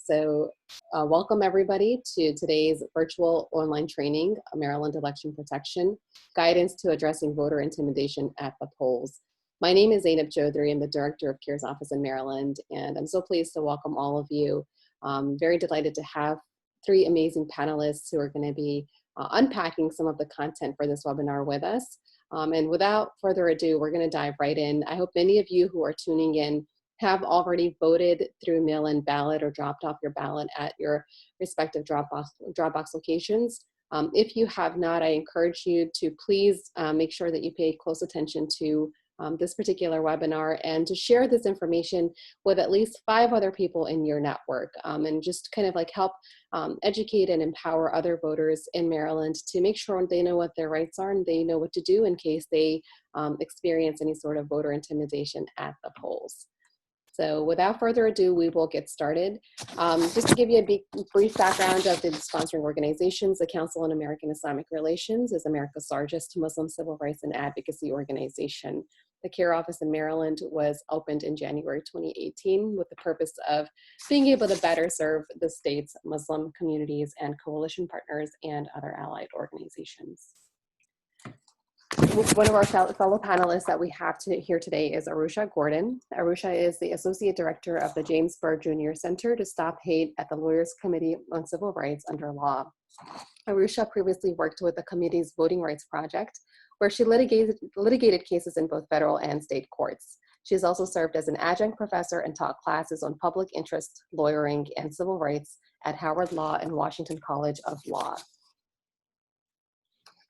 Welcome everybody to today's virtual online training, Maryland Election Protection, Guidance to Addressing Voter Intimidation at the Polls. My name is Zainab Chaudhry. I'm the Director of CARE's office in Maryland, and I'm so pleased to welcome all of you. Very delighted to have three amazing panelists who are going to be unpacking some of the content for this webinar with us. And without further ado, we're going to dive right in. I hope many of you who are tuning in have already voted through mail-in ballot or dropped off your ballot at your respective drop-box locations. If you have not, I encourage you to please make sure that you pay close attention to this particular webinar and to share this information with at least 5 other people in your network, and just kind of like help educate and empower other voters in Maryland to make sure they know what their rights are and they know what to do in case they experience any sort of voter intimidation at the polls. So without further ado, we will get started. Just to give you a brief background of the sponsoring organizations, the Council on American Islamic Relations is America's largest Muslim civil rights and advocacy organization. The CARE office in Maryland was opened in January 2018 with the purpose of being able to better serve the state's Muslim communities and coalition partners and other allied organizations. One of our fellow panelists that we have here today is Arusha Gordon. Arusha is the Associate Director of the James Byrd Jr. Center to Stop Hate at the Lawyers Committee on Civil Rights under Law. Arusha previously worked with the committee's Voting Rights Project, where she litigated cases in both federal and state courts. She has also served as an adjunct professor and taught classes on public interest, lawyering, and civil rights at Howard Law and Washington College of Law.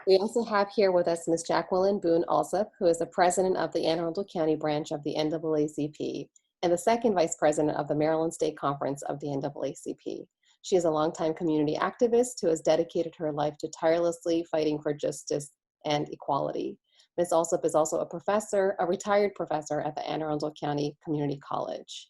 We also have here with us Ms. Jacqueline Boone Alsop, who is the president of the Anne Arundel County branch of the NAACP and the second vice president of the Maryland State Conference of the NAACP. She is a longtime community activist who has dedicated her life to tirelessly fighting for justice and equality. Ms. Alsop is also a retired professor at the Anne Arundel County Community College.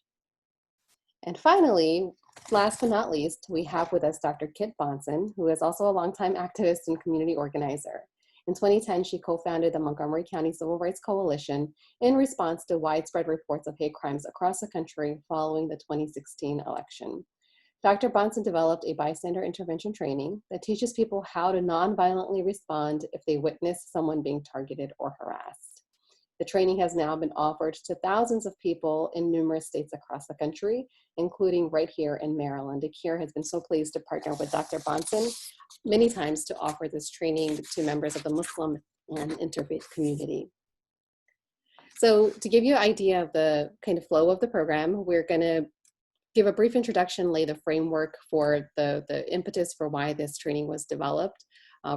And finally, last but not least, we have with us Dr. Kit Bonson, who is also a longtime activist and community organizer. In 2010, she co-founded the Montgomery County Civil Rights Coalition in response to widespread reports of hate crimes across the country following the 2016 election. Dr. Bonson developed a bystander intervention training that teaches people how to non-violently respond if they witness someone being targeted or harassed. The training has now been offered to thousands of people in numerous states across the country, including right here in Maryland. CARE has been so pleased to partner with Dr. Bonson many times to offer this training to members of the Muslim and interfaith community. So to give you an idea of the kind of flow of the program, we're going to give a brief introduction, lay the framework for the impetus for why this training was developed.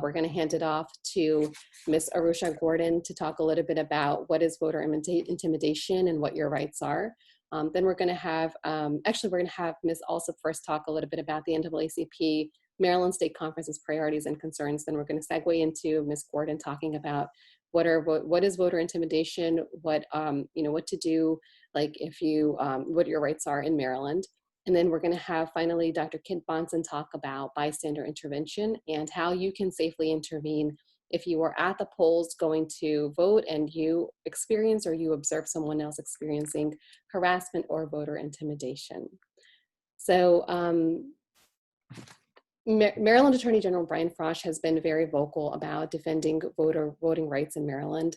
We're going to hand it off to Ms. Arusha Gordon to talk a little bit about what is voter intimidation and what your rights are. Then we're going to have, we're going to have Ms. Alsop first talk a little bit about the NAACP Maryland State Conference's priorities and concerns. Then we're going to segue into Ms. Gordon talking about what is voter intimidation, what to do, like if you, what your rights are in Maryland. And then we're going to have finally Dr. Kit Bonson talk about bystander intervention and how you can safely intervene if you are at the polls going to vote and you experience or you observe someone else experiencing harassment or voter intimidation. So Maryland Attorney General Brian Frosh has been very vocal about defending voting rights in Maryland.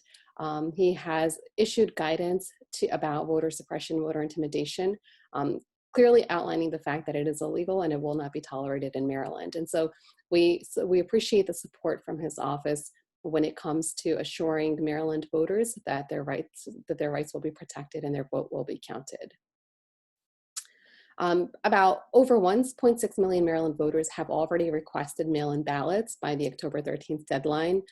He has issued guidance about voter suppression, voter intimidation, clearly outlining the fact that it is illegal and it will not be tolerated in Maryland. And so we appreciate the support from his office when it comes to assuring Maryland voters that their rights will be protected and their vote will be counted. About over 1.6 million Maryland voters have already requested mail-in ballots by the October 13th deadline.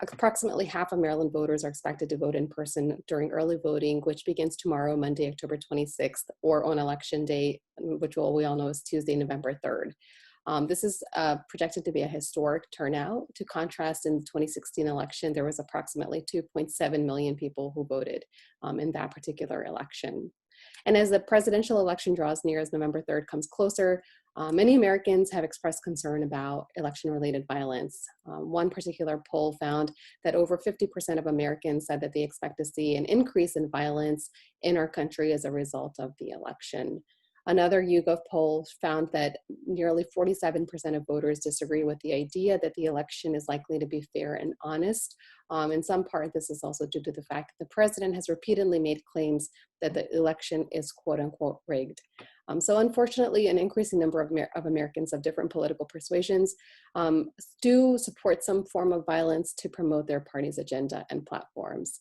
Approximately half of Maryland voters are expected to vote in person during early voting, which begins tomorrow, Monday, October 26th, or on election day, which we all know is Tuesday, November 3rd. This is projected to be a historic turnout. To contrast, in the 2016 election, there was approximately 2.7 million people who voted in that particular election. And as the presidential election draws near, as November 3rd comes closer, many Americans have expressed concern about election-related violence. One particular poll found that over 50% of Americans said that they expect to see an increase in violence in our country as a result of the election. Another YouGov poll found that nearly 47% of voters disagree with the idea that the election is likely to be fair and honest. In some part, this is also due to the fact that the president has repeatedly made claims that the election is quote unquote rigged. So unfortunately, an increasing number of Americans of different political persuasions do support some form of violence to promote their party's agenda and platforms.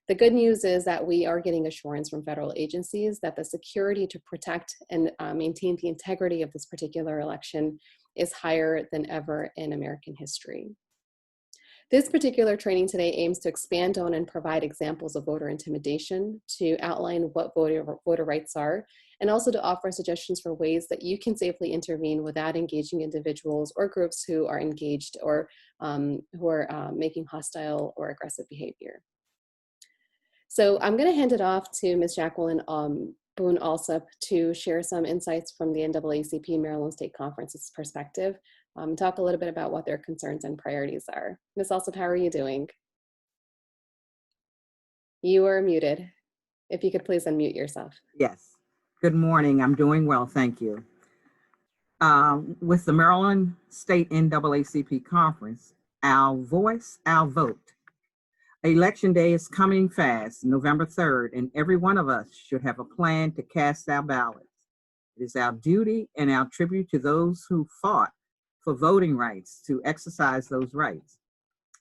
The good news is that we are getting assurance from federal agencies that the security to protect and maintain the integrity of this particular election is higher than ever in American history. This particular training today aims to expand on and provide examples of voter intimidation, to outline what voter rights are, and also to offer suggestions for ways that you can safely intervene without engaging individuals or groups who are engaged or who are making hostile or aggressive behavior. So I'm going to hand it off to Ms. Jacqueline Boone Alsop to share some insights from the NAACP Maryland State Conference's perspective, talk a little bit about what their concerns and priorities are. Ms. Alsop, how are you doing? You are muted. If you could please unmute yourself. Yes. Good morning. I'm doing well, thank you. With the Maryland State NAACP Conference, our voice, our vote. Election day is coming fast, November 3rd, and every one of us should have a plan to cast our ballots. It is our duty and our tribute to those who fought for voting rights to exercise those rights.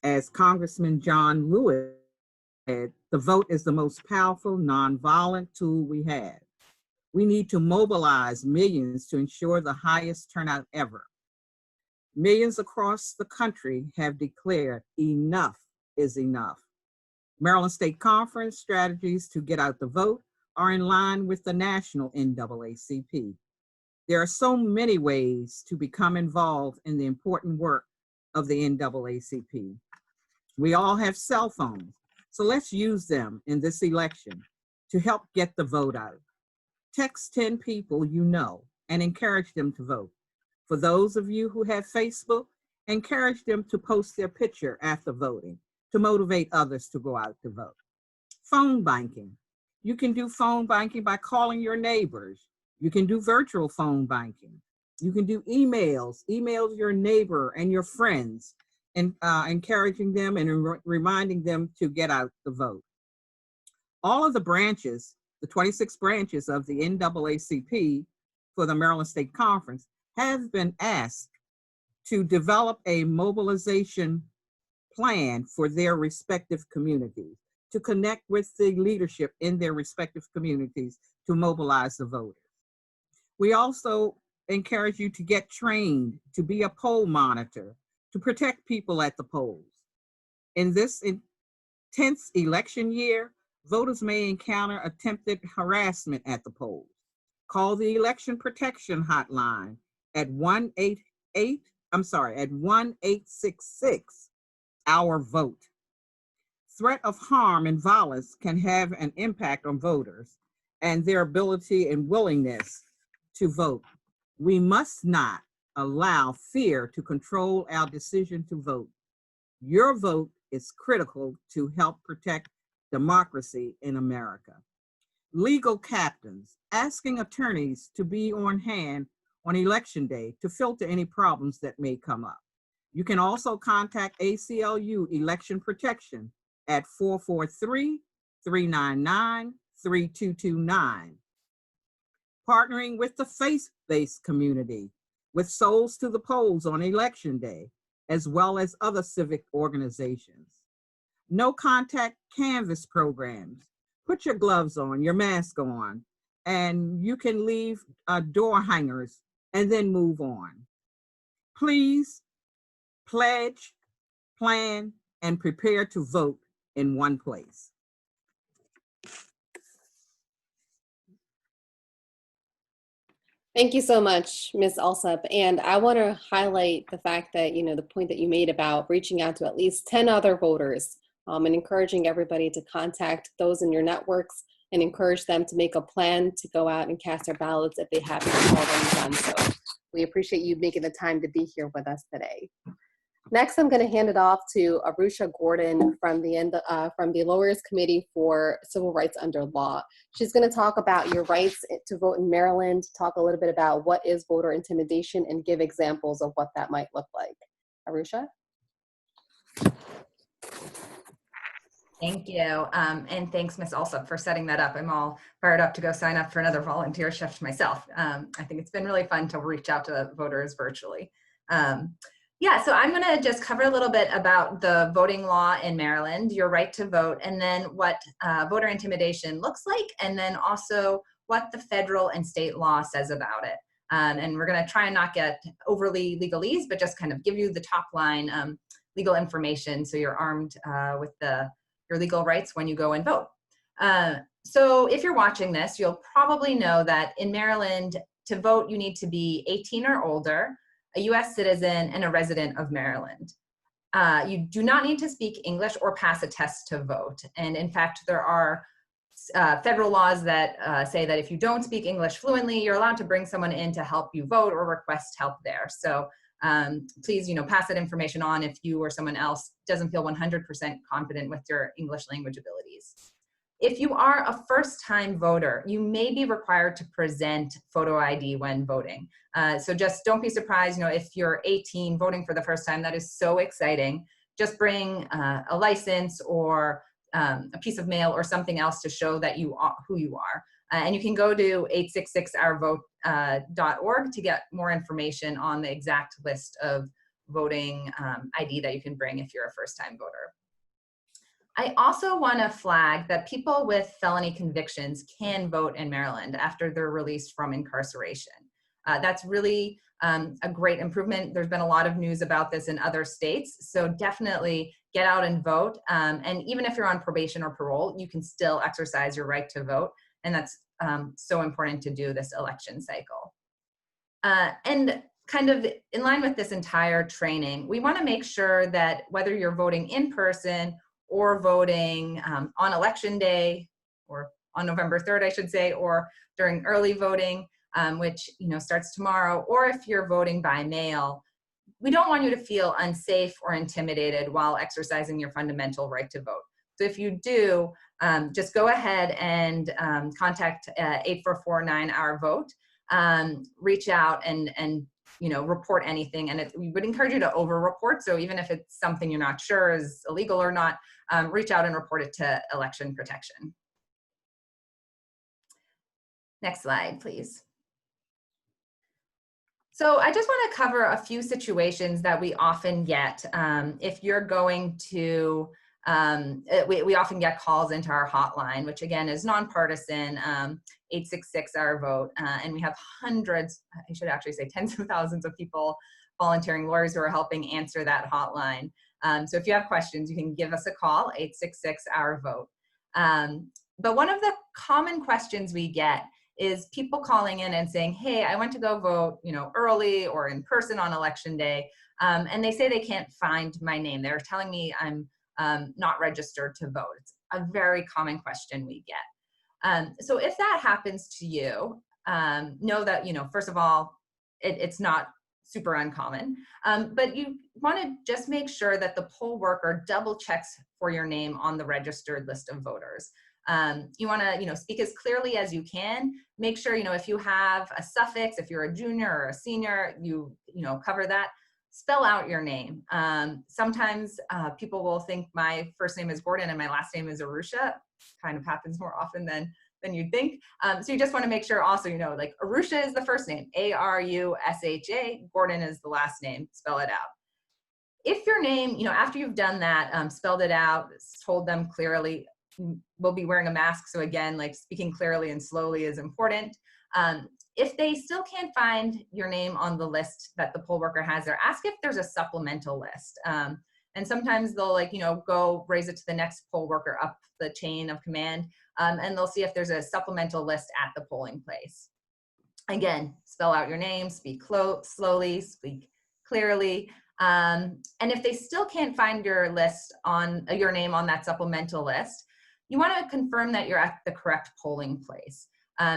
As Congressman John Lewis said, the vote is the most powerful nonviolent tool we have. We need to mobilize millions to ensure the highest turnout ever. Millions across the country have declared enough is enough. Maryland State Conference strategies to get out the vote are in line with the national NAACP. There are so many ways to become involved in the important work of the NAACP. We all have cell phones, so let's use them in this election to help get the vote out. Text 10 people you know and encourage them to vote. For those of you who have Facebook, encourage them to post their picture after voting to motivate others to go out to vote. Phone banking. You can do phone banking by calling your neighbors. You can do virtual phone banking. You can do emails, email your neighbor and your friends, and encouraging them and reminding them to get out the vote. All of the branches, the 26 branches of the NAACP for the Maryland State Conference have been asked to develop a mobilization plan for their respective communities, to connect with the leadership in their respective communities to mobilize the voters. We also encourage you to get trained to be a poll monitor, to protect people at the polls. In this intense election year, voters may encounter attempted harassment at the polls. Call the Election Protection Hotline at 1-866 Our Vote. Threat of harm and violence can have an impact on voters and their ability and willingness to vote. We must not allow fear to control our decision to vote. Your vote is critical to help protect democracy in America. Legal captains, asking attorneys to be on hand on election day to filter any problems that may come up. You can also contact ACLU Election Protection at 443-399-3229. Partnering with the faith-based community with Souls to the Polls on election day, as well as other civic organizations. No contact canvas programs. Put your gloves on, your mask on, and you can leave door hangers and then move on. Please pledge, plan, and prepare to vote in one place. Thank you so much, Ms. Alsop. And I want to highlight the fact that, the point that you made about reaching out to at least 10 other voters and encouraging everybody to contact those in your networks and encourage them to make a plan to go out and cast their ballots if they haven't already done so. We appreciate you making the time to be here with us today. Next, I'm going to hand it off to Arusha Gordon from the Lawyers Committee for Civil Rights Under Law. She's going to talk about your rights to vote in Maryland, talk a little bit about what is voter intimidation, and give examples of what that might look like. Arusha? Thank you. And thanks, Ms. Alsop, for setting that up. I'm all fired up to go sign up for another volunteer shift myself. I think it's been really fun to reach out to voters virtually. Yeah, so I'm gonna just cover a little bit about the voting law in Maryland, your right to vote, and then what voter intimidation looks like, and then also what the federal and state law says about it. And we're gonna try and not get overly legalese, but just kind of give you the top line legal information so you're armed with your legal rights when you go and vote. So if you're watching this, you'll probably know that in Maryland, to vote, you need to be 18 or older, a US citizen, and a resident of Maryland. You do not need to speak English or pass a test to vote. And in fact, there are federal laws that say that if you don't speak English fluently, you're allowed to bring someone in to help you vote or request help there. So please, pass that information on if you or someone else doesn't feel 100% confident with your English language abilities. If you are a first-time voter, you may be required to present photo ID when voting. So just don't be surprised, if you're 18 voting for the first time. That is so exciting. Just bring a license or a piece of mail or something else to show that you are who you are. And you can go to 866ourvote.org to get more information on the exact list of voting ID that you can bring if you're a first-time voter. I also want to flag that people with felony convictions can vote in Maryland after they're released from incarceration. That's really a great improvement. There's been a lot of news about this in other states, so definitely get out and vote. And even if you're on probation or parole, you can still exercise your right to vote, and that's so important to do this election cycle. And kind of in line with this entire training, we want to make sure that whether you're voting in person or voting on election day, or on November 3rd, I should say, or during early voting, which starts tomorrow, or if you're voting by mail, we don't want you to feel unsafe or intimidated while exercising your fundamental right to vote. So if you do, just go ahead and contact 844-9-HOUR-VOTE, reach out and report anything. And we would encourage you to over-report. So even if it's something you're not sure is illegal or not, reach out and report it to Election Protection. Next slide, please. So I just want to cover a few situations that we often get if you're going to, we often get calls into our hotline, which again is nonpartisan, 866-OUR-VOTE, and we have hundreds, I should actually say tens of thousands of people, volunteering lawyers who are helping answer that hotline. So if you have questions, you can give us a call, 866-OUR-VOTE. But one of the common questions we get is people calling in and saying, hey, I went to go vote, early or in person on election day, and they say they can't find my name. They're telling me I'm not registered to vote. It's a very common question we get. So if that happens to you, know that, first of all, it's not super uncommon, but you want to just make sure that the poll worker double checks for your name on the registered list of voters. You want to, speak as clearly as you can. Make sure, if you have a suffix, if you're a junior or a senior, you cover that. Spell out your name. Sometimes people will think my first name is Gordon and my last name is Arusha. Kind of happens more often than you'd think. So you just want to make sure also, like Arusha is the first name, A-R-U-S-H-A, Gordon is the last name, spell it out. If your name, after you've done that, spelled it out, told them clearly, we'll be wearing a mask. So again, like speaking clearly and slowly is important. If they still can't find your name on the list that the poll worker has there, ask if there's a supplemental list. And sometimes they'll go raise it to the next poll worker up the chain of command, and they'll see if there's a supplemental list at the polling place. Again, spell out your name, speak slowly, speak clearly. And if they still can't find your list on your name on that supplemental list, you want to confirm that you're at the correct polling place.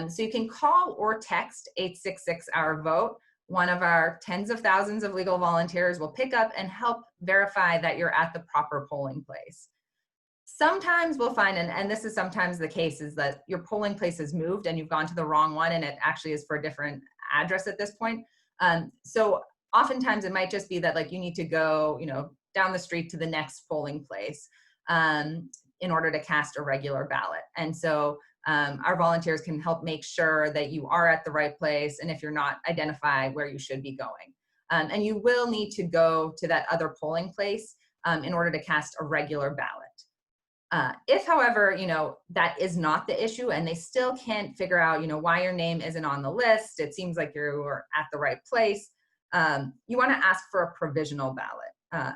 So you can call or text 866-OUR-VOTE one of our tens of thousands of legal volunteers will pick up and help verify that you're at the proper polling place. Sometimes we'll find, and this is sometimes the case, is that your polling place has moved and you've gone to the wrong one and it actually is for a different address at this point. So oftentimes it might just be that like you need to go, down the street to the next polling place in order to cast a regular ballot. And so our volunteers can help make sure that you are at the right place, and if you're not, identify where you should be going. And you will need to go to that other polling place in order to cast a regular ballot. If, however, that is not the issue and they still can't figure out, why your name isn't on the list, it seems like you're at the right place, you want to ask for a provisional ballot.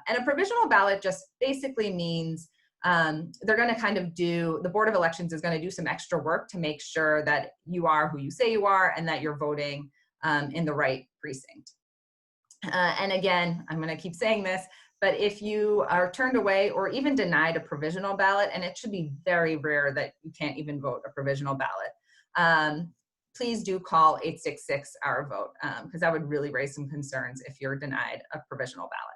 And a provisional ballot just basically means they're going to kind of the Board of Elections is going to do some extra work to make sure that you are who you say you are and that you're voting in the right precinct. And again, I'm going to keep saying this, but if you are turned away or even denied a provisional ballot, and it should be very rare that you can't even vote a provisional ballot, please do call 866-OUR-VOTE, because that would really raise some concerns if you're denied a provisional ballot.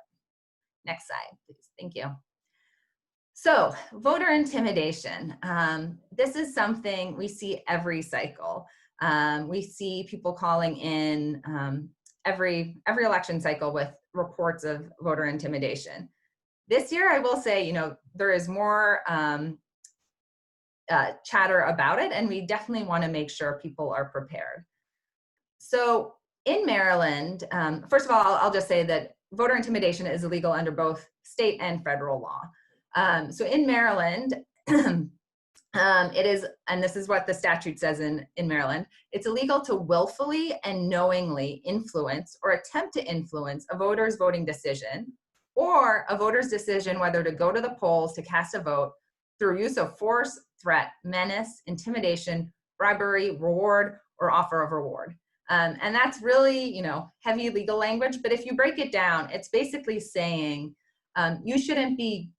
Next slide, please. Thank you. So voter intimidation. This is something we see every cycle. We see people calling in every election cycle with reports of voter intimidation. This year, I will say, there is more chatter about it, and we definitely want to make sure people are prepared. So in Maryland, first of all, I'll just say that voter intimidation is illegal under both state and federal law. So in Maryland, it is, and this is what the statute says in Maryland, it's illegal to willfully and knowingly influence or attempt to influence a voter's voting decision or a voter's decision whether to go to the polls to cast a vote through use of force, threat, menace, intimidation, bribery, reward, or offer of reward. And that's really, heavy legal language, but if you break it down, it's basically saying you shouldn't be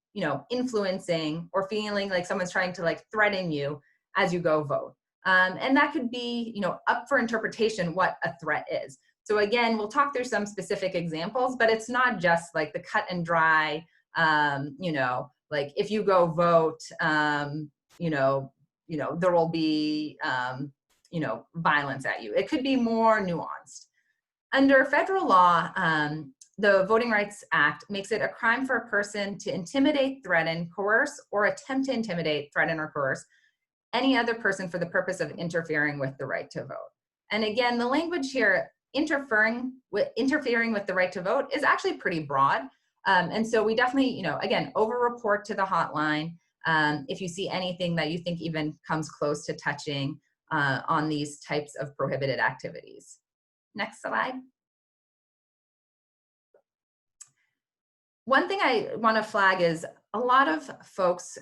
influencing or feeling like someone's trying to like threaten you as you go vote. And that could be, up for interpretation what a threat is. So again, we'll talk through some specific examples, but it's not just like the cut and dry, like if you go vote, there will be, violence at you. It could be more nuanced. Under federal law, the Voting Rights Act makes it a crime for a person to intimidate, threaten, coerce, or attempt to intimidate, threaten, or coerce any other person for the purpose of interfering with the right to vote. And again, the language here, interfering with the right to vote, is actually pretty broad. And so we definitely, again, over-report to the hotline if you see anything that you think even comes close to touching on these types of prohibited activities. Next slide. One thing I want to flag is a lot of folks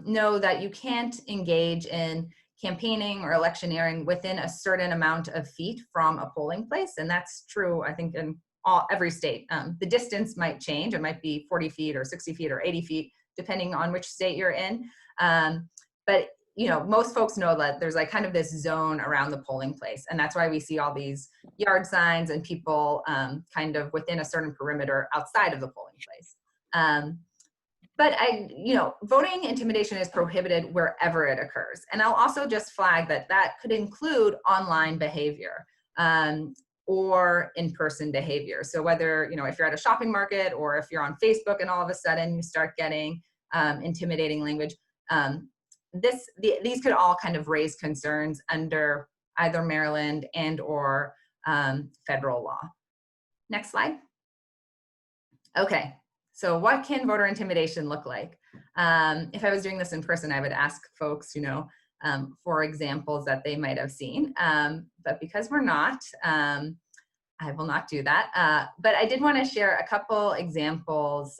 know that you can't engage in campaigning or electioneering within a certain amount of feet from a polling place. And that's true, I think, in every state. The distance might change. It might be 40 feet or 60 feet or 80 feet, depending on which state you're in. But most folks know that there's like kind of this zone around the polling place. And that's why we see all these yard signs and people kind of within a certain perimeter outside of the polling place. But voting intimidation is prohibited wherever it occurs. And I'll also just flag that could include online behavior or in-person behavior. So whether, if you're at a shopping market or if you're on Facebook and all of a sudden you start getting intimidating language, these could all kind of raise concerns under either Maryland and or federal law. Next slide. Okay, so what can voter intimidation look like? If I was doing this in person, I would ask folks, for examples that they might have seen. But because we're not, I will not do that. But I did want to share a couple examples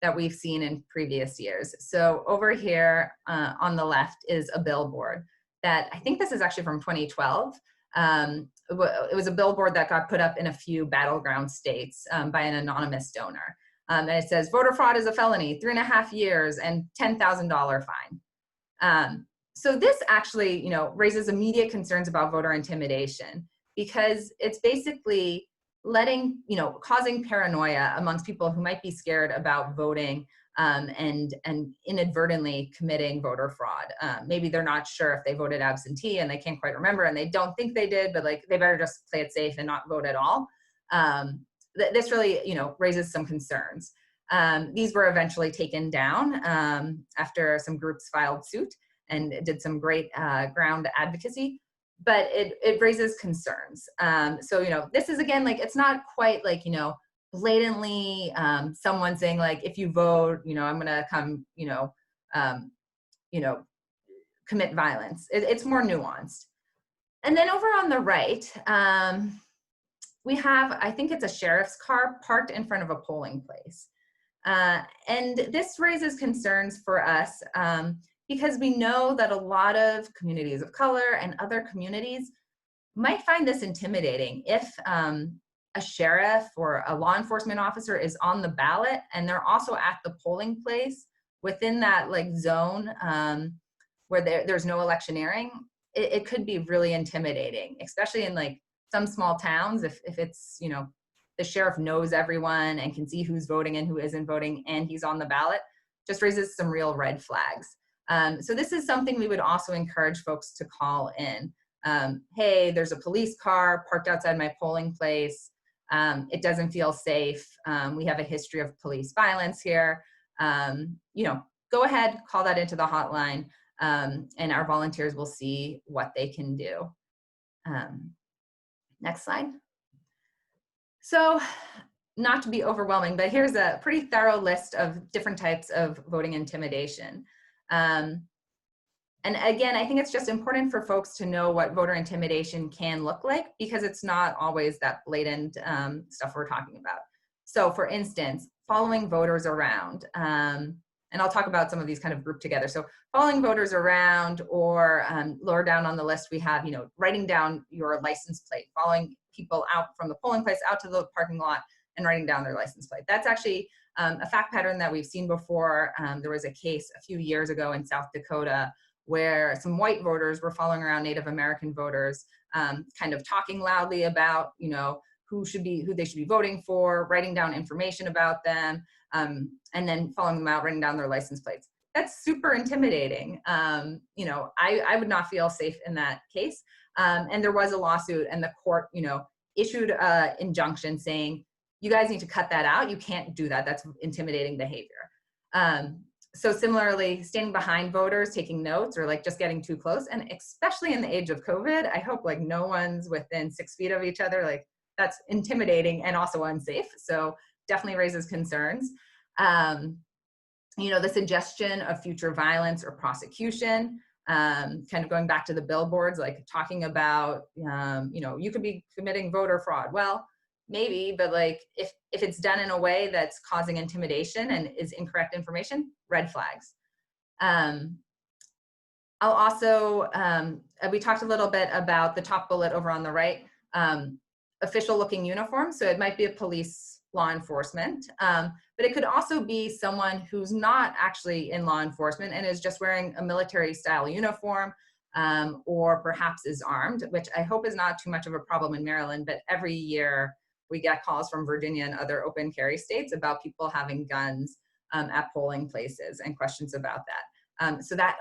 that we've seen in previous years. So over here on the left is a billboard that I think this is actually from 2012. It was a billboard that got put up in a few battleground states by an anonymous donor. And it says, voter fraud is a felony, 3.5 years and $10,000 fine. So this actually, raises immediate concerns about voter intimidation because it's basically causing paranoia amongst people who might be scared about voting, and inadvertently committing voter fraud. Maybe they're not sure if they voted absentee and they can't quite remember and they don't think they did, but like they better just play it safe and not vote at all. This really, raises some concerns. These were eventually taken down after some groups filed suit and did some great ground advocacy, but it raises concerns. So, this is again, like, it's not quite like, blatantly someone saying like, if you vote, I'm gonna come, um, commit violence. It's more nuanced. And then over on the right, we have, I think it's a sheriff's car parked in front of a polling place. And this raises concerns for us because we know that a lot of communities of color and other communities might find this intimidating if a sheriff or a law enforcement officer is on the ballot and they're also at the polling place within that like zone where there's no electioneering. It could be really intimidating, especially in like some small towns if it's, the sheriff knows everyone and can see who's voting and who isn't voting and he's on the ballot. Just raises some real red flags. So this is something we would also encourage folks to call in. Hey, there's a police car parked outside my polling place. It doesn't feel safe. We have a history of police violence here. Go ahead, call that into the hotline, and our volunteers will see what they can do. Next slide. So, not to be overwhelming, but here's a pretty thorough list of different types of voting intimidation. And again, I think it's just important for folks to know what voter intimidation can look like because it's not always that blatant stuff we're talking about. So for instance, following voters around, and I'll talk about some of these kind of grouped together. So following voters around, or lower down on the list, we have, writing down your license plate, following people out from the polling place out to the parking lot and writing down their license plate. That's actually a fact pattern that we've seen before. There was a case a few years ago in South Dakota where some white voters were following around Native American voters, kind of talking loudly about, who they should be voting for, writing down information about them, and then following them out, writing down their license plates. That's super intimidating. I would not feel safe in that case. And there was a lawsuit and the court, issued an injunction saying, you guys need to cut that out. You can't do that. That's intimidating behavior. So similarly, standing behind voters, taking notes, or like just getting too close, and especially in the age of COVID, I hope like no one's within 6 feet of each other. Like that's intimidating and also unsafe. So definitely raises concerns. The suggestion of future violence or prosecution, kind of going back to the billboards, like talking about, you could be committing voter fraud. Well, maybe, but like if it's done in a way that's causing intimidation and is incorrect information, red flags. I'll also, we talked a little bit about the top bullet over on the right, official looking uniform. So it might be a police law enforcement, but it could also be someone who's not actually in law enforcement and is just wearing a military style uniform, or perhaps is armed, which I hope is not too much of a problem in Maryland, but every year we get calls from Virginia and other open carry states about people having guns at polling places and questions about that. So that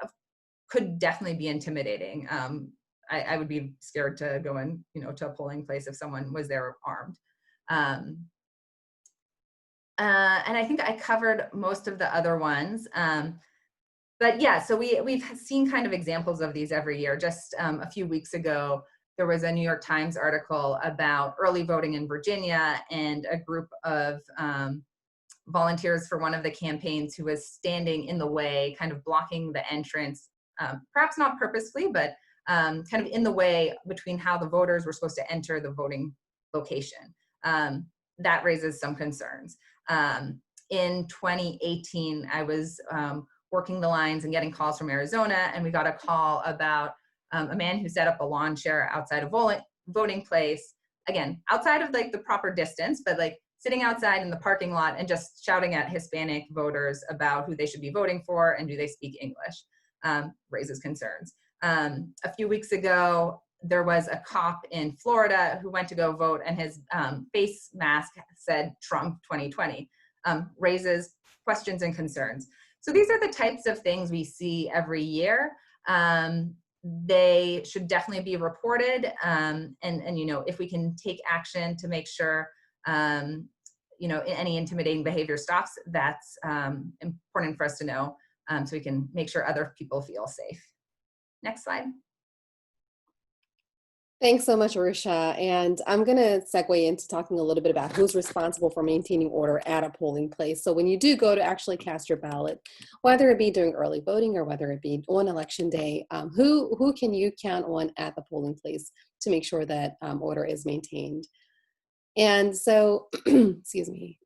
could definitely be intimidating. I would be scared to go in, to a polling place if someone was there armed. And I think I covered most of the other ones. But yeah, so we've seen kind of examples of these every year. Just a few weeks ago, there was a New York Times article about early voting in Virginia and a group of volunteers for one of the campaigns who was standing in the way, kind of blocking the entrance, perhaps not purposefully, but kind of in the way between how the voters were supposed to enter the voting location. That raises some concerns. In 2018, I was working the lines and getting calls from Arizona, and we got a call about a man who set up a lawn chair outside a voting place, again, outside of like the proper distance, but like sitting outside in the parking lot and just shouting at Hispanic voters about who they should be voting for and do they speak English. Raises concerns. A few weeks ago, there was a cop in Florida who went to go vote, and his face mask said Trump 2020, raises questions and concerns. So these are the types of things we see every year. They should definitely be reported, and if we can take action to make sure any intimidating behavior stops, that's important for us to know, so we can make sure other people feel safe. Next slide. Thanks so much, Arusha. And I'm going to segue into talking a little bit about who's responsible for maintaining order at a polling place. So when you do go to actually cast your ballot, whether it be during early voting or whether it be on election day, who can you count on at the polling place to make sure that order is maintained? And so, excuse me.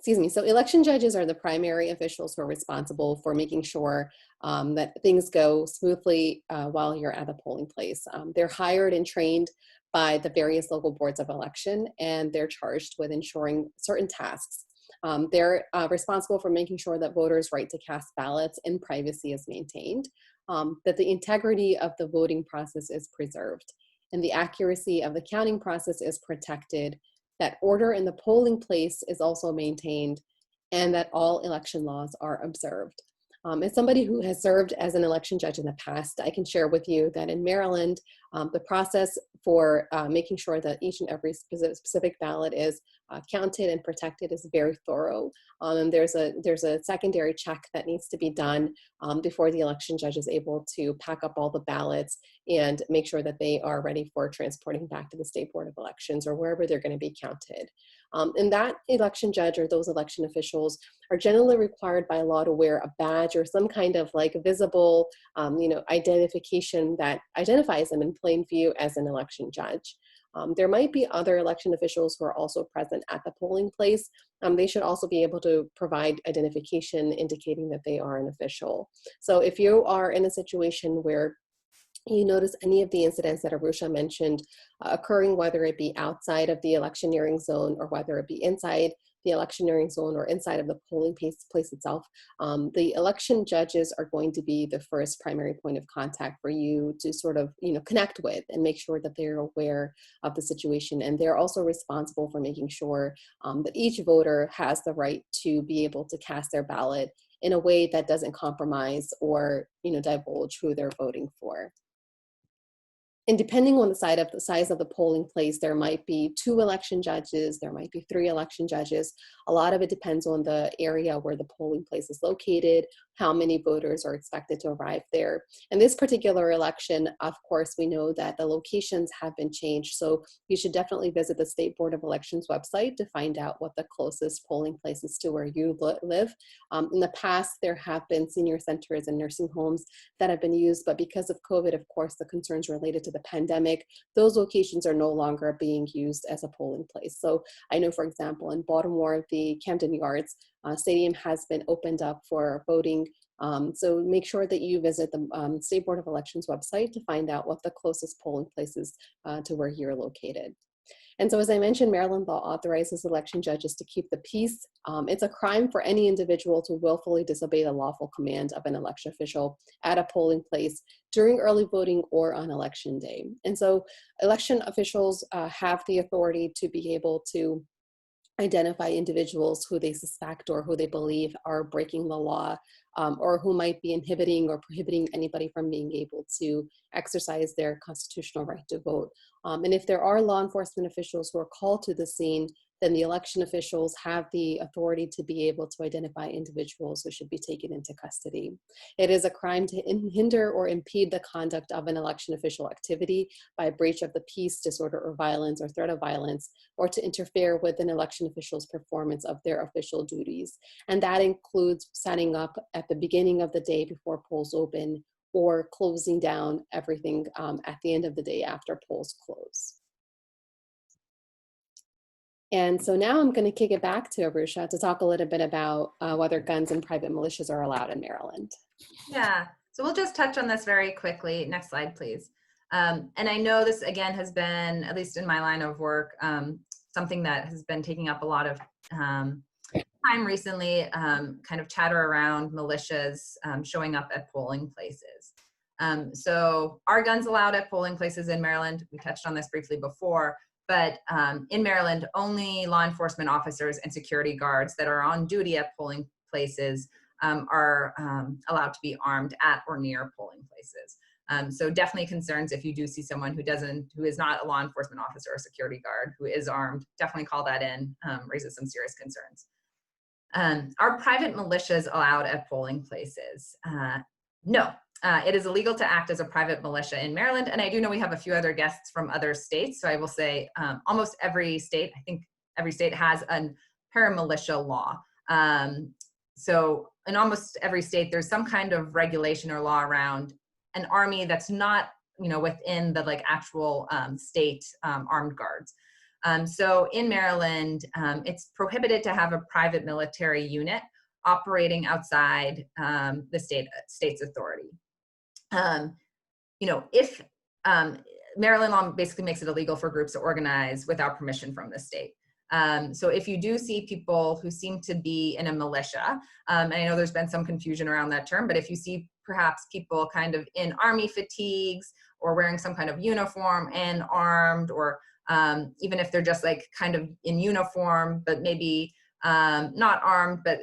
Excuse me. So election judges are the primary officials who are responsible for making sure that things go smoothly while you're at the polling place. They're hired and trained by the various local boards of election, and they're charged with ensuring certain tasks. They're responsible for making sure that voters' right to cast ballots in privacy is maintained, that the integrity of the voting process is preserved, and the accuracy of the counting process is protected, that order in the polling place is also maintained, and that all election laws are observed. As somebody who has served as an election judge in the past, I can share with you that in Maryland, the process for making sure that each and every specific ballot is counted and protected is very thorough. And there's a secondary check that needs to be done before the election judge is able to pack up all the ballots and make sure that they are ready for transporting back to the State Board of Elections or wherever they're going to be counted. And that election judge or those election officials are generally required by law to wear a badge or some kind of like visible, identification that identifies them in plain view as an election judge. There might be other election officials who are also present at the polling place. They should also be able to provide identification indicating that they are an official. So if you are in a situation where you notice any of the incidents that Arusha mentioned occurring, whether it be outside of the electioneering zone or whether it be inside the electioneering zone or inside of the polling place itself, the election judges are going to be the first primary point of contact for you to sort of, connect with and make sure that they're aware of the situation. And they're also responsible for making sure that each voter has the right to be able to cast their ballot in a way that doesn't compromise or, divulge who they're voting for. And depending on the size of the polling place, there might be 2 election judges, there might be 3 election judges. A lot of it depends on the area where the polling place is located, how many voters are expected to arrive there. In this particular election, of course, we know that the locations have been changed. So you should definitely visit the State Board of Elections website to find out what the closest polling place is to where you live. In the past, there have been senior centers and nursing homes that have been used, but because of COVID, of course, the concerns related to the pandemic, those locations are no longer being used as a polling place. So I know, for example, in Baltimore, the Camden Yards Stadium has been opened up for voting. So make sure that you visit the State Board of Elections website to find out what the closest polling place is to where you're located. And so, as I mentioned, Maryland law authorizes election judges to keep the peace. It's a crime for any individual to willfully disobey the lawful command of an election official at a polling place during early voting or on election day. And so election officials have the authority to be able to identify individuals who they suspect or who they believe are breaking the law, or who might be inhibiting or prohibiting anybody from being able to exercise their constitutional right to vote. And if there are law enforcement officials who are called to the scene, then the election officials have the authority to be able to identify individuals who should be taken into custody. It is a crime to hinder or impede the conduct of an election official activity by breach of the peace, disorder, or violence, or threat of violence, or to interfere with an election official's performance of their official duties. And that includes setting up at the beginning of the day before polls open, or closing down everything at the end of the day after polls close. And so now I'm going to kick it back to Arusha to talk a little bit about whether guns and private militias are allowed in Maryland. Yeah, so we'll just touch on this very quickly. Next slide, please. And I know this, again, has been, at least in my line of work, something that has been taking up a lot of time recently, kind of chatter around militias showing up at polling places. So are guns allowed at polling places in Maryland? We touched on this briefly before, but in Maryland, only law enforcement officers and security guards that are on duty at polling places are allowed to be armed at or near polling places. So definitely concerns if you do see someone who is not a law enforcement officer or security guard who is armed, definitely call that in, raises some serious concerns. Are private militias allowed at polling places? No, it is illegal to act as a private militia in Maryland. And I do know we have a few other guests from other states. So I will say almost every state, I think every state has a paramilitia law. So in almost every state, there's some kind of regulation or law around an army that's not, within the actual state armed guards. So in Maryland, it's prohibited to have a private military unit operating outside the state's authority. If Maryland law basically makes it illegal for groups to organize without permission from the state. So if you do see people who seem to be in a militia, and I know there's been some confusion around that term, but if you see perhaps people kind of in army fatigues or wearing some kind of uniform and armed, or even if they're just kind of in uniform, but maybe not armed, but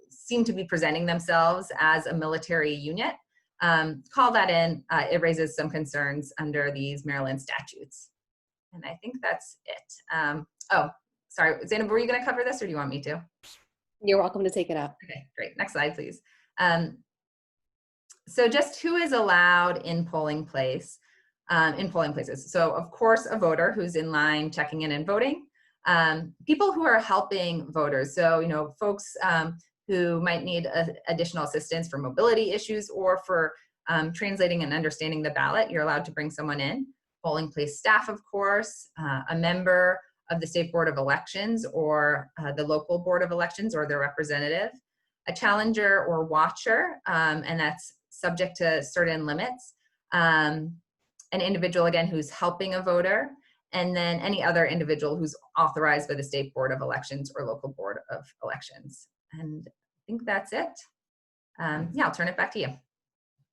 seem to be presenting themselves as a military unit, call that in. It raises some concerns under these Maryland statutes. And I think that's it. Oh, sorry, Zainab, were you going to cover this or do you want me to? You're welcome to take it up. Okay, great. Next slide, please. So just who is allowed in polling places. So of course, a voter who's in line checking in and voting. People who are helping voters. So, folks who might need additional assistance for mobility issues or for translating and understanding the ballot, you're allowed to bring someone in. Polling place staff, of course, a member of the State Board of Elections or the local Board of Elections or their representative, a challenger or watcher, and that's subject to certain limits, an individual, again, who's helping a voter, and then any other individual who's authorized by the State Board of Elections or local Board of Elections. And I think that's it. Yeah, I'll turn it back to you.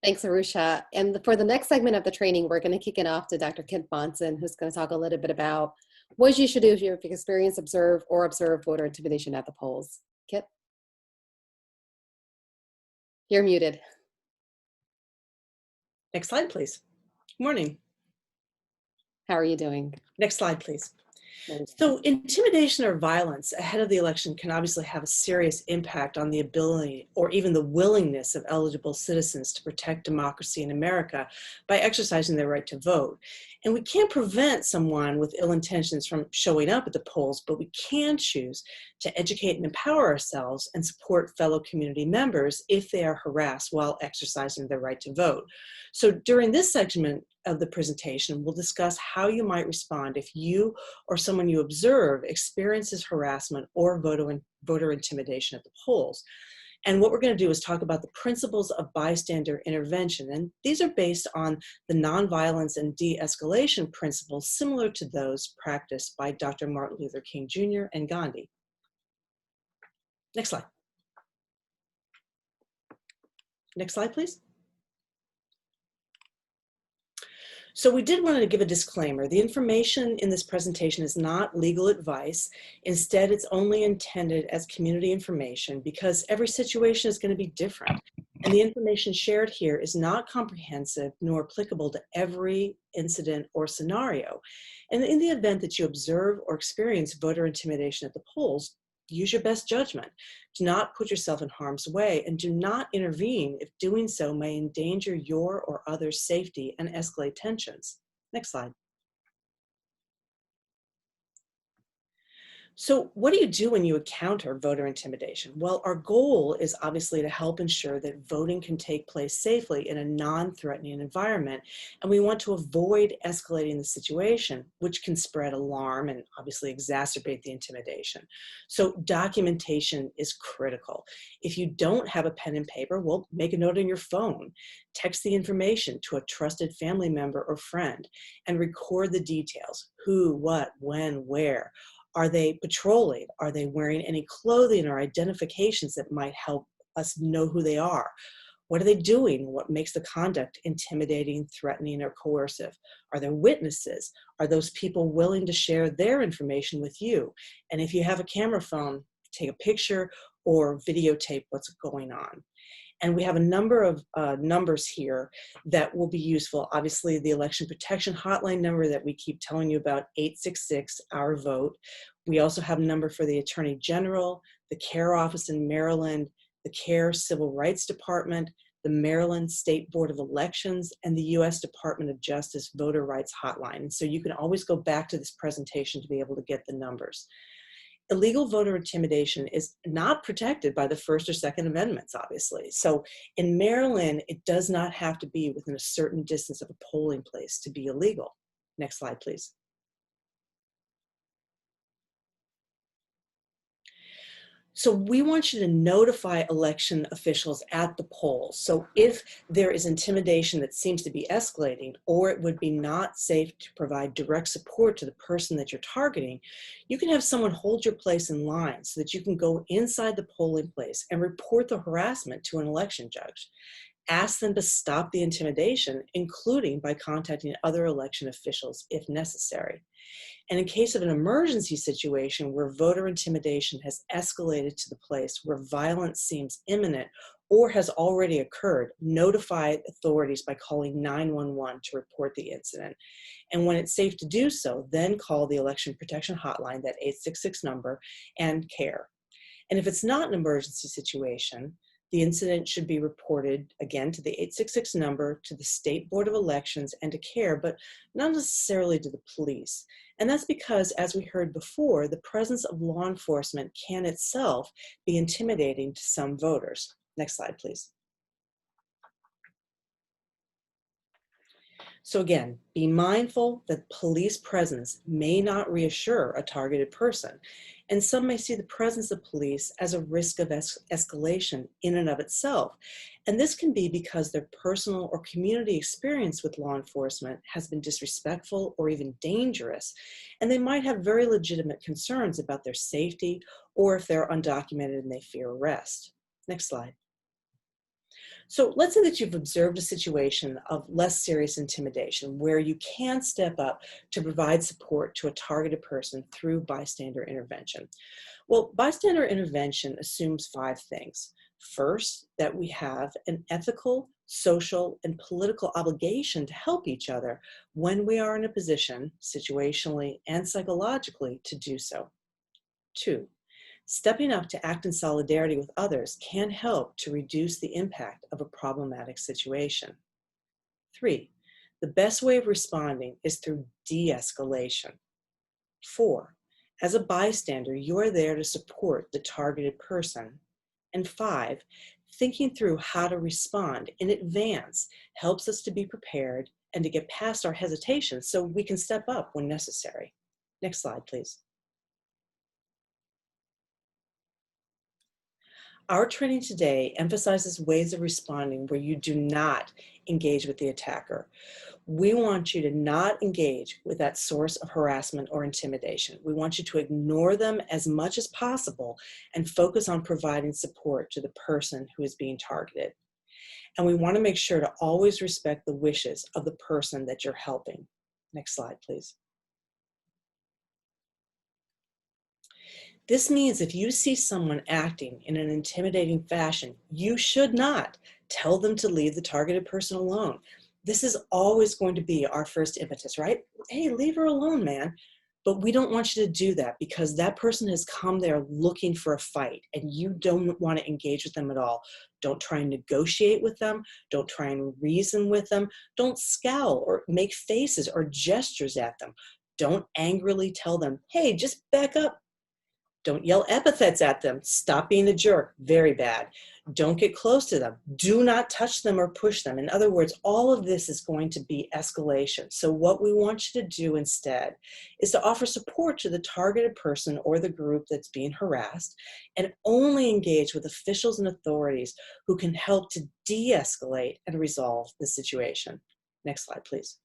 Thanks, Arusha. And for the next segment of the training, we're going to kick it off to Dr. Kit Bonson, who's going to talk a little bit about what you should do if you've experienced, observe voter intimidation at the polls. Kit? You're muted. Next slide, please. Good morning. How are you doing? Next slide, please. So intimidation or violence ahead of the election can obviously have a serious impact on the ability or even the willingness of eligible citizens to protect democracy in America by exercising their right to vote. And we can't prevent someone with ill intentions from showing up at the polls, but we can choose to educate and empower ourselves and support fellow community members if they are harassed while exercising their right to vote. So during this segment of the presentation, we'll discuss how you might respond if you or someone you observe experiences harassment or voter intimidation at the polls. And what we're going to do is talk about the principles of bystander intervention. And these are based on the nonviolence and de-escalation principles similar to those practiced by Dr. Martin Luther King Jr. and Gandhi. Next slide. Next slide, please. So we did want to give a disclaimer. The information in this presentation is not legal advice. Instead, it's only intended as community information because every situation is going to be different. And the information shared here is not comprehensive nor applicable to every incident or scenario. And in the event that you observe or experience voter intimidation at the polls, use your best judgment. Do not put yourself in harm's way and do not intervene if doing so may endanger your or others' safety and escalate tensions. Next slide. So what do you do when you encounter voter intimidation? Well, our goal is obviously to help ensure that voting can take place safely in a non-threatening environment, and we want to avoid escalating the situation, which can spread alarm and obviously exacerbate the intimidation. So documentation is critical. If you don't have a pen and paper, well, make a note on your phone. Text the information to a trusted family member or friend and record the details: who, what, when, where. Are they patrolling? Are they wearing any clothing or identifications that might help us know who they are? What are they doing? What makes the conduct intimidating, threatening, or coercive? Are there witnesses? Are those people willing to share their information with you? And if you have a camera phone, take a picture or videotape what's going on. And we have a number of numbers here that will be useful. Obviously, the election protection hotline number that we keep telling you about, 866 Our Vote. We also have a number for the Attorney General, the CARE office in Maryland, the CARE Civil Rights Department, the Maryland State Board of Elections, and the U.S. Department of Justice Voter Rights Hotline. And so you can always go back to this presentation to be able to get the numbers. Illegal voter intimidation is not protected by the First or Second Amendments, obviously. So in Maryland, it does not have to be within a certain distance of a polling place to be illegal. Next slide, please. So we want you to notify election officials at the polls. So if there is intimidation that seems to be escalating, or it would be not safe to provide direct support to the person that you're targeting, you can have someone hold your place in line so that you can go inside the polling place and report the harassment to an election judge. Ask them to stop the intimidation, including by contacting other election officials if necessary. And in case of an emergency situation where voter intimidation has escalated to the place where violence seems imminent or has already occurred, notify authorities by calling 911 to report the incident. And when it's safe to do so, then call the Election Protection Hotline, that 866 number, and CARE. And if it's not an emergency situation, the incident should be reported again to the 866 number, to the State Board of Elections, and to CARE, but not necessarily to the police. And that's because, as we heard before, the presence of law enforcement can itself be intimidating to some voters. Next slide, please. So again, be mindful that police presence may not reassure a targeted person, and some may see the presence of police as a risk of escalation in and of itself. And this can be because their personal or community experience with law enforcement has been disrespectful or even dangerous, and they might have very legitimate concerns about their safety, or if they're undocumented and they fear arrest. Next slide. So let's say that you've observed a situation of less serious intimidation where you can step up to provide support to a targeted person through bystander intervention. Well, bystander intervention assumes 5 things. First, that we have an ethical, social, and political obligation to help each other when we are in a position, situationally and psychologically, to do so. 2, stepping up to act in solidarity with others can help to reduce the impact of a problematic situation. 3, the best way of responding is through de-escalation. 4, as a bystander, you are there to support the targeted person. And 5, thinking through how to respond in advance helps us to be prepared and to get past our hesitations so we can step up when necessary. Next slide, please. Our training today emphasizes ways of responding where you do not engage with the attacker. We want you to not engage with that source of harassment or intimidation. We want you to ignore them as much as possible and focus on providing support to the person who is being targeted. And we want to make sure to always respect the wishes of the person that you're helping. Next slide, please. This means if you see someone acting in an intimidating fashion, you should not tell them to leave the targeted person alone. This is always going to be our first impetus, right? Hey, leave her alone, man. But we don't want you to do that because that person has come there looking for a fight and you don't want to engage with them at all. Don't try and negotiate with them. Don't try and reason with them. Don't scowl or make faces or gestures at them. Don't angrily tell them, hey, just back up. Don't yell epithets at them. Stop being a jerk. Very bad. Don't get close to them. Do not touch them or push them. In other words, all of this is going to be escalation. So what we want you to do instead is to offer support to the targeted person or the group that's being harassed and only engage with officials and authorities who can help to de-escalate and resolve the situation. Next slide, please.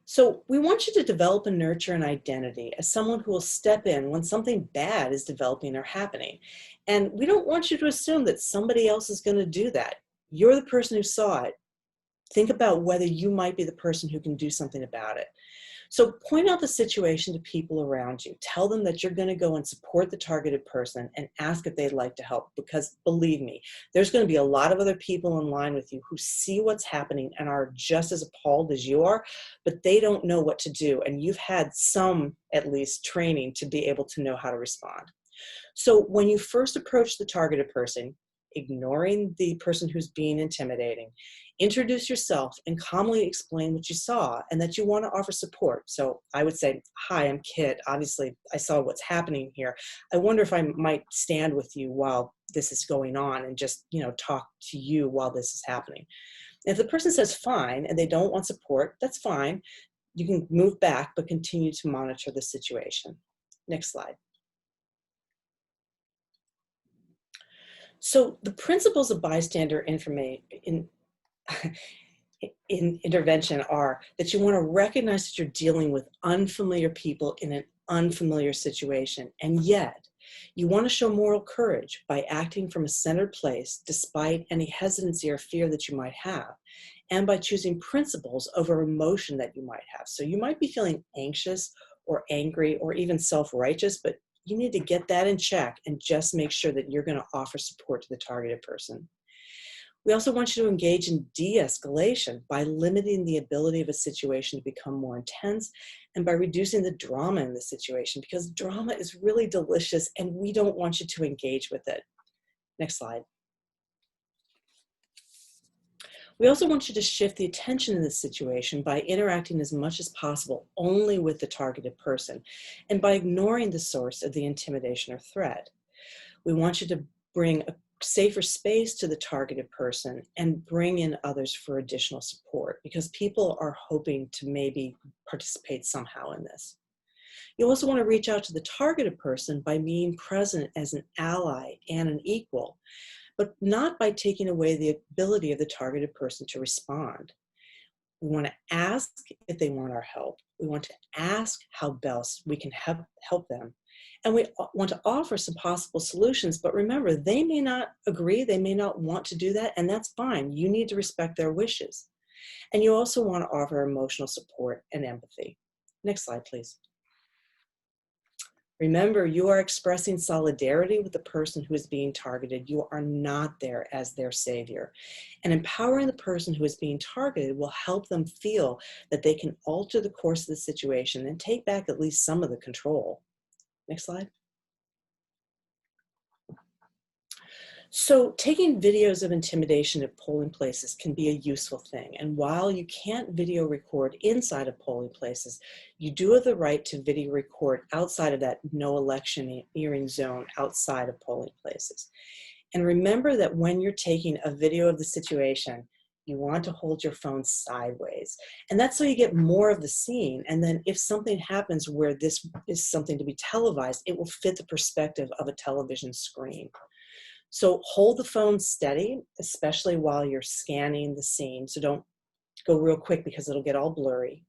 So we want you to develop and nurture an identity as someone who will step in when something bad is developing or happening. And we don't want you to assume that somebody else is going to do that. You're the person who saw it. Think about whether you might be the person who can do something about it. So point out the situation to people around you. Tell them that you're going to go and support the targeted person and ask if they'd like to help, because believe me, there's going to be a lot of other people in line with you who see what's happening and are just as appalled as you are, but they don't know what to do. And you've had some, at least, training to be able to know how to respond. So when you first approach the targeted person, ignoring the person who's being intimidating, introduce yourself and calmly explain what you saw and that you want to offer support. So I would say, hi, I'm Kit. Obviously, I saw what's happening here. I wonder if I might stand with you while this is going on and just, talk to you while this is happening. If the person says fine and they don't want support, that's fine. You can move back, but continue to monitor the situation. Next slide. So the principles of bystander intervention are that you want to recognize that you're dealing with unfamiliar people in an unfamiliar situation, and yet you want to show moral courage by acting from a centered place despite any hesitancy or fear that you might have, and by choosing principles over emotion that you might have. So you might be feeling anxious or angry or even self-righteous, but you need to get that in check and just make sure that you're going to offer support to the targeted person. We also want you to engage in de-escalation by limiting the ability of a situation to become more intense and by reducing the drama in the situation, because drama is really delicious and we don't want you to engage with it. Next slide. We also want you to shift the attention in this situation by interacting as much as possible only with the targeted person and by ignoring the source of the intimidation or threat. We want you to bring a safer space to the targeted person and bring in others for additional support, because people are hoping to maybe participate somehow in this. You also want to reach out to the targeted person by being present as an ally and an equal, but not by taking away the ability of the targeted person to respond. We want to ask if they want our help. We want to ask how best we can help them. And we want to offer some possible solutions, but remember, they may not agree, they may not want to do that, and that's fine. You need to respect their wishes. And you also want to offer emotional support and empathy. Next slide, please. Remember, you are expressing solidarity with the person who is being targeted. You are not there as their savior. And empowering the person who is being targeted will help them feel that they can alter the course of the situation and take back at least some of the control. Next slide. So taking videos of intimidation at polling places can be a useful thing. And while you can't video record inside of polling places, you do have the right to video record outside of that no electioneering zone outside of polling places. And remember that when you're taking a video of the situation, you want to hold your phone sideways. And that's so you get more of the scene. And then if something happens where this is something to be televised, it will fit the perspective of a television screen. So hold the phone steady, especially while you're scanning the scene. So don't go real quick because it'll get all blurry.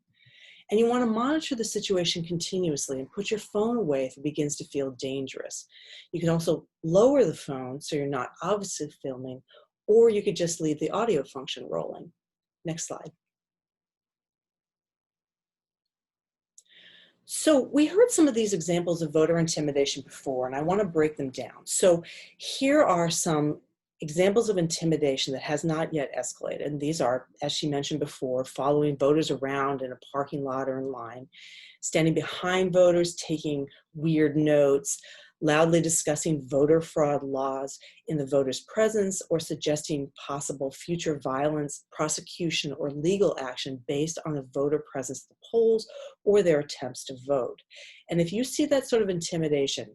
And you want to monitor the situation continuously and put your phone away if it begins to feel dangerous. You can also lower the phone so you're not obviously filming, or you could just leave the audio function rolling. Next slide. So we heard some of these examples of voter intimidation before, and I want to break them down. So here are some examples of intimidation that has not yet escalated. And these are, as she mentioned before, following voters around in a parking lot or in line, standing behind voters, taking weird notes, loudly discussing voter fraud laws in the voter's presence, or suggesting possible future violence, prosecution, or legal action based on the voter presence at the polls or their attempts to vote. And if you see that sort of intimidation,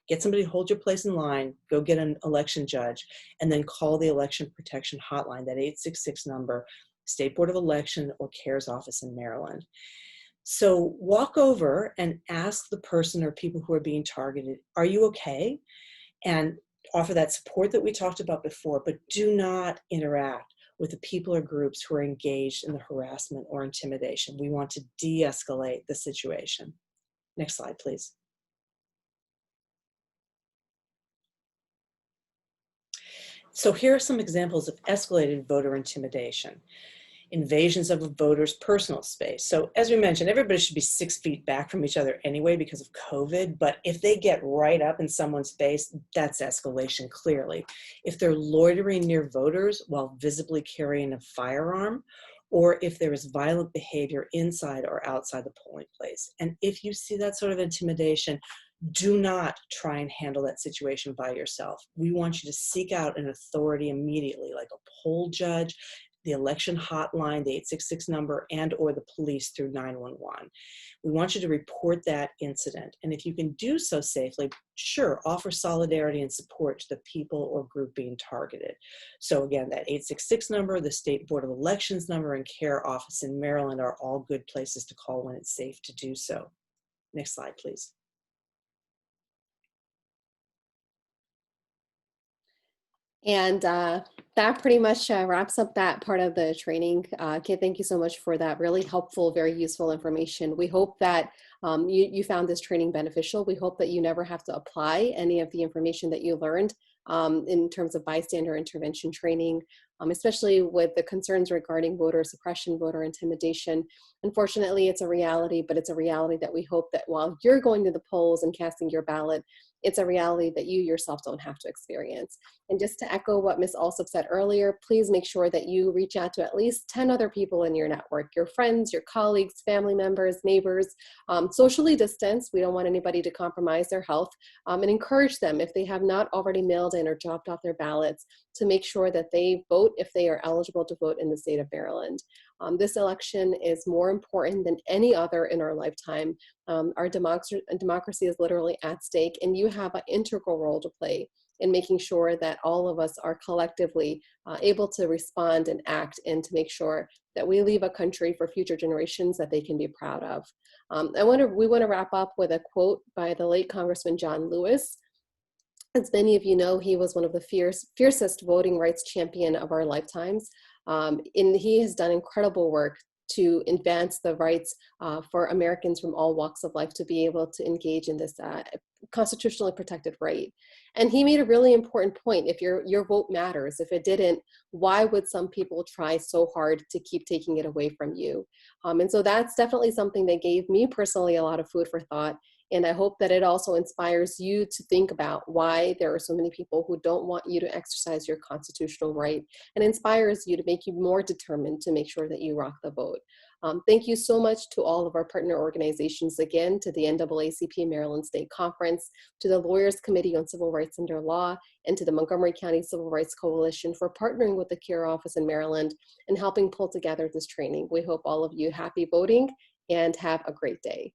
get somebody to hold your place in line, go get an election judge, and then call the election protection hotline, that 866 number, State Board of Election or CARES office in Maryland. So walk over and ask the person or people who are being targeted, are you okay? And offer that support that we talked about before, but do not interact. with the people or groups who are engaged in the harassment or intimidation. We want to de-escalate the situation. Next slide, please. So here are some examples of escalated voter intimidation. Invasions of a voter's personal space. So as we mentioned, everybody should be 6 feet back from each other anyway because of COVID, but if they get right up in someone's face, that's escalation clearly. If they're loitering near voters while visibly carrying a firearm, or if there is violent behavior inside or outside the polling place. And if you see that sort of intimidation, do not try and handle that situation by yourself. We want you to seek out an authority immediately, like a poll judge, the election hotline, the 866 number, and or the police through 911. We want you to report that incident. And if you can do so safely, sure, offer solidarity and support to the people or group being targeted. So again, that 866 number, the State Board of Elections number, and CARE office in Maryland are all good places to call when it's safe to do so. Next slide, please. And that pretty much wraps up that part of the training. Kit, thank you so much for that really helpful, very useful information. We hope that you found this training beneficial. We hope that you never have to apply any of the information that you learned in terms of bystander intervention training, especially with the concerns regarding voter suppression, voter intimidation. Unfortunately, it's a reality, but it's a reality that we hope that while you're going to the polls and casting your ballot, it's a reality that you yourself don't have to experience. And just to echo what Ms. Alsop said earlier, please make sure that you reach out to at least 10 other people in your network, your friends, your colleagues, family members, neighbors, socially distanced. We don't want anybody to compromise their health, and encourage them, if they have not already mailed in or dropped off their ballots, to make sure that they vote if they are eligible to vote in the state of Maryland. This election is more important than any other in our lifetime. Our democracy is literally at stake, and you have an integral role to play in making sure that all of us are collectively able to respond and act, and to make sure that we leave a country for future generations that they can be proud of. We want to wrap up with a quote by the late Congressman John Lewis. As many of you know, he was one of the fiercest voting rights champion of our lifetimes. And he has done incredible work to advance the rights for Americans from all walks of life to be able to engage in this constitutionally protected right. And he made a really important point. If your vote matters, if it didn't, why would some people try so hard to keep taking it away from you? And so that's definitely something that gave me personally a lot of food for thought. And I hope that it also inspires you to think about why there are so many people who don't want you to exercise your constitutional right, and inspires you to make you more determined to make sure that you rock the vote. Thank you so much to all of our partner organizations, again, to the NAACP Maryland State Conference, to the Lawyers Committee on Civil Rights Under Law, and to the Montgomery County Civil Rights Coalition for partnering with the CARE office in Maryland and helping pull together this training. We hope all of you happy voting and have a great day.